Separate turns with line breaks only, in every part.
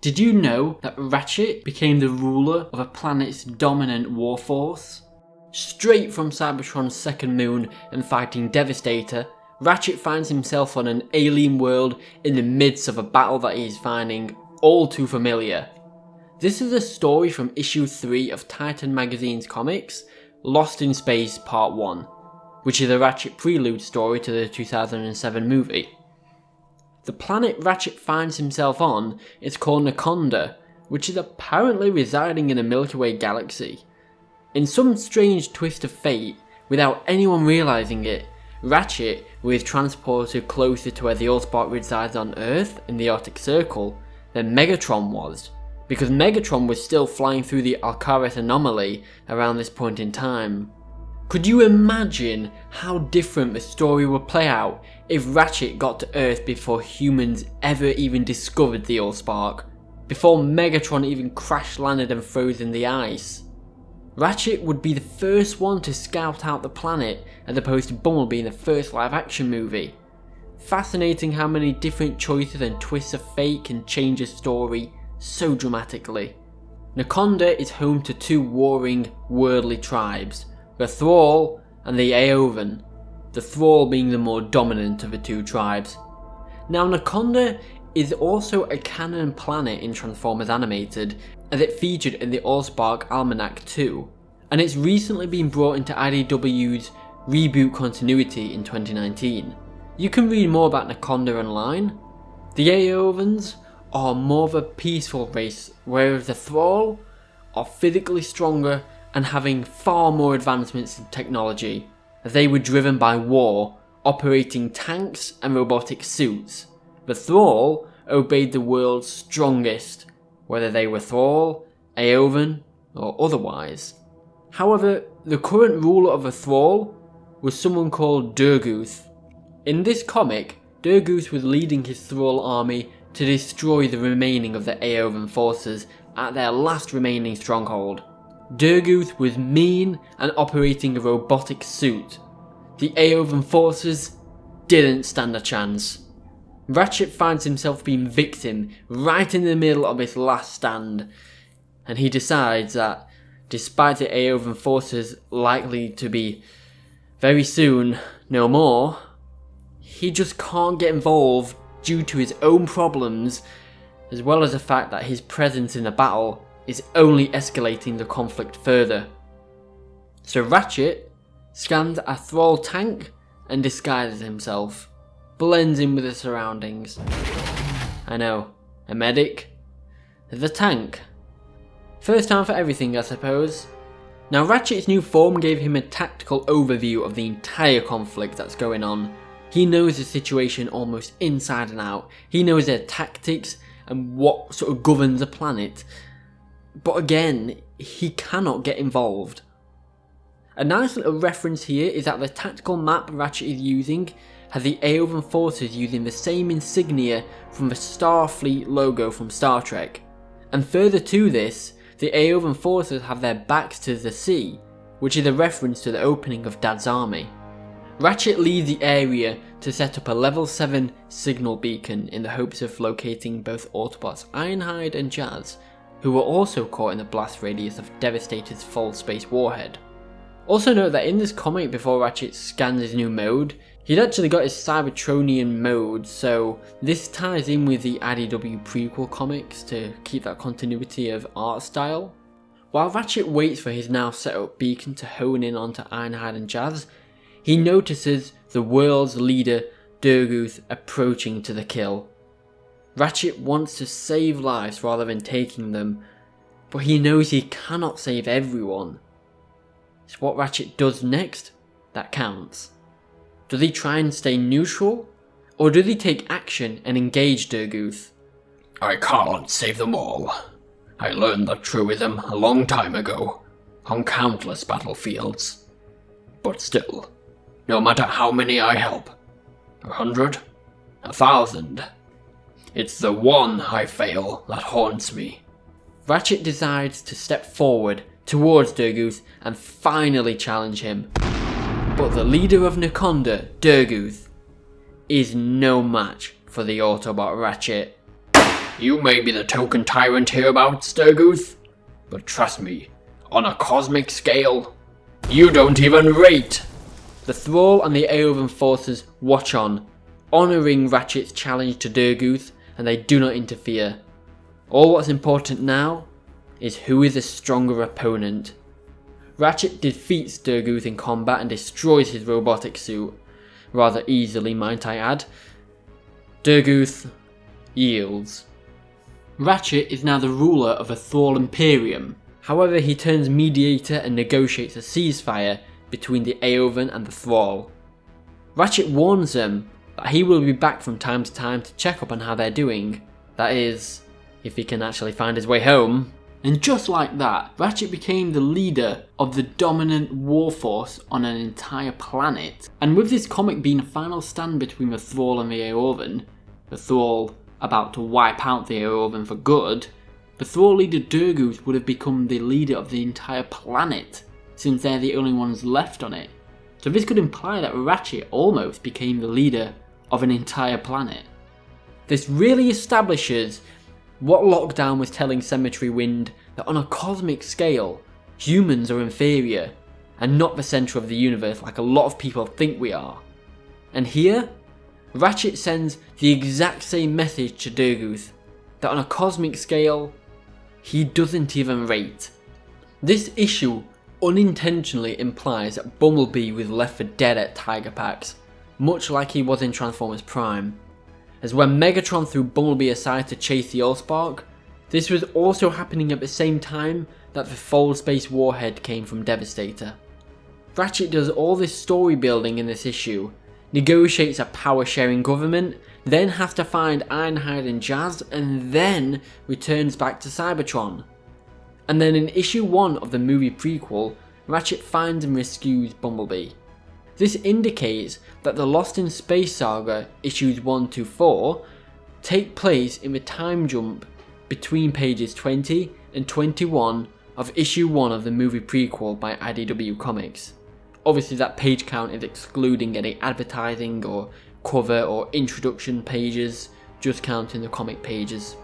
Did you know that Ratchet became the ruler of a planet's dominant warforce? Straight from Cybertron's second moon and fighting Devastator, Ratchet finds himself on an alien world in the midst of a battle that he is finding all too familiar. This is a story from issue 3 of Titan Magazine's comics, Lost in Space Part 1, which is a Ratchet prelude story to the 2007 movie. The planet Ratchet finds himself on is called Nakonda, which is apparently residing in the Milky Way galaxy. In some strange twist of fate, without anyone realising it, Ratchet was transported closer to where the Allspark resides on Earth in the Arctic Circle than Megatron was, because Megatron was still flying through the Alcaraz anomaly around this point in time. Could you imagine how different the story would play out if Ratchet got to Earth before humans ever even discovered the Allspark, before Megatron even crash landed and froze in the ice? Ratchet would be the first one to scout out the planet as opposed to Bumblebee in the first live action movie. Fascinating how many different choices and twists of fate can change a story so dramatically. Nakonda is home to two warring, worldly tribes, the Thrall and the Aovan, the Thrall being the more dominant of the two tribes. Now Nakonda is also a canon planet in Transformers Animated, as it featured in the Allspark Almanac 2, and it's recently been brought into IDW's reboot continuity in 2019. You can read more about Nakonda online. The Aovans are more of a peaceful race, whereas the Thrall are physically stronger and having far more advancements in technology, as they were driven by war, operating tanks and robotic suits. The Thrall obeyed the world's strongest, whether they were Thrall, Aovan, or otherwise. However, the current ruler of the Thrall was someone called Durguth. In this comic, Durguth was leading his Thrall army to destroy the remaining of the Aovan forces at their last remaining stronghold. Durguth was mean and operating a robotic suit. The Aovan forces didn't stand a chance. Ratchet finds himself being victim right in the middle of his last stand, and he decides that despite the Aovan forces likely to be very soon no more, he just can't get involved due to his own problems, as well as the fact that his presence in the battle is only escalating the conflict further. So Ratchet scans a Thrall tank and disguises himself, blends in with the surroundings. I know, a medic, the tank. First time for everything, I suppose. Now Ratchet's new form gave him a tactical overview of the entire conflict that's going on. He knows the situation almost inside and out. He knows their tactics and what sort of governs the planet. But again, he cannot get involved. A nice little reference here is that the tactical map Ratchet is using has the Aovan forces using the same insignia from the Starfleet logo from Star Trek. And further to this, the Aovan forces have their backs to the sea, which is a reference to the opening of Dad's army. Ratchet leaves the area to set up a level 7 signal beacon in the hopes of locating both Autobots Ironhide and Jazz, who were also caught in the blast radius of Devastator's full space warhead. Also note that in this comic, before Ratchet scans his new mode, he'd actually got his Cybertronian mode, so this ties in with the IDW prequel comics to keep that continuity of art style. While Ratchet waits for his now set up beacon to hone in onto Ironhide and Jazz, he notices the world's leader, Durguth, approaching to the kill. Ratchet wants to save lives rather than taking them, but he knows he cannot save everyone. It's what Ratchet does next that counts. Does he try and stay neutral, or does he take action and engage Durguth?
I can't save them all. I learned that truism a long time ago, on countless battlefields. But still, no matter how many I help, 100, 1,000, it's the one I fail that haunts me.
Ratchet decides to step forward towards Durguth and finally challenge him. But the leader of Nakonda, Durguth, is no match for the Autobot Ratchet.
You may be the token tyrant hereabouts, Sturgooth, but trust me, on a cosmic scale, you don't even rate.
The Thrall and the Aovan forces watch on, honouring Ratchet's challenge to Sturgooth, and they do not interfere. All what's important now is who is a stronger opponent. Ratchet defeats Sturgooth in combat and destroys his robotic suit, rather easily might I add. Sturgooth yields. Ratchet is now the ruler of a Thrall Imperium. However, he turns mediator and negotiates a ceasefire between the Aovan and the Thrall. Ratchet warns them that he will be back from time to time to check up on how they're doing. That is, if he can actually find his way home. And just like that, Ratchet became the leader of the dominant warforce on an entire planet. And with this comic being a final stand between the Thrall and the Aovan, the Thrall about to wipe out the Aovan for good, the Thrall leader Sturgooth would have become the leader of the entire planet, since they're the only ones left on it. So this could imply that Ratchet almost became the leader of an entire planet. This really establishes what Lockdown was telling Cemetery Wind, that on a cosmic scale, humans are inferior, and not the centre of the universe like a lot of people think we are. And here, Ratchet sends the exact same message to Sturgooth, that on a cosmic scale, he doesn't even rate. This issue unintentionally implies that Bumblebee was left for dead at Tiger Pax, much like he was in Transformers Prime. As when Megatron threw Bumblebee aside to chase the Allspark, this was also happening at the same time that the Fold Space Warhead came from Devastator. Ratchet does all this story building in this issue, negotiates a power sharing government, then has to find Ironhide and Jazz, and then returns back to Cybertron. And then in issue 1 of the movie prequel, Ratchet finds and rescues Bumblebee. This indicates that the Lost in Space saga issues 1 to 4 take place in the time jump between pages 20 and 21 of issue 1 of the movie prequel by IDW Comics. Obviously that page count is excluding any advertising or cover or introduction pages, just counting the comic pages.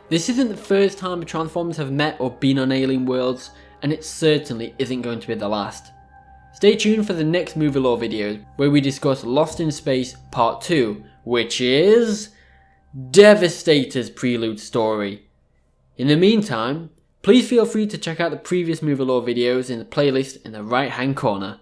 This isn't the first time the Transformers have met or been on alien worlds, and it certainly isn't going to be the last. Stay tuned for the next movie lore videos where we discuss Lost in Space Part 2, which is Devastator's prelude story. In the meantime, please feel free to check out the previous movie lore videos in the playlist in the right hand corner.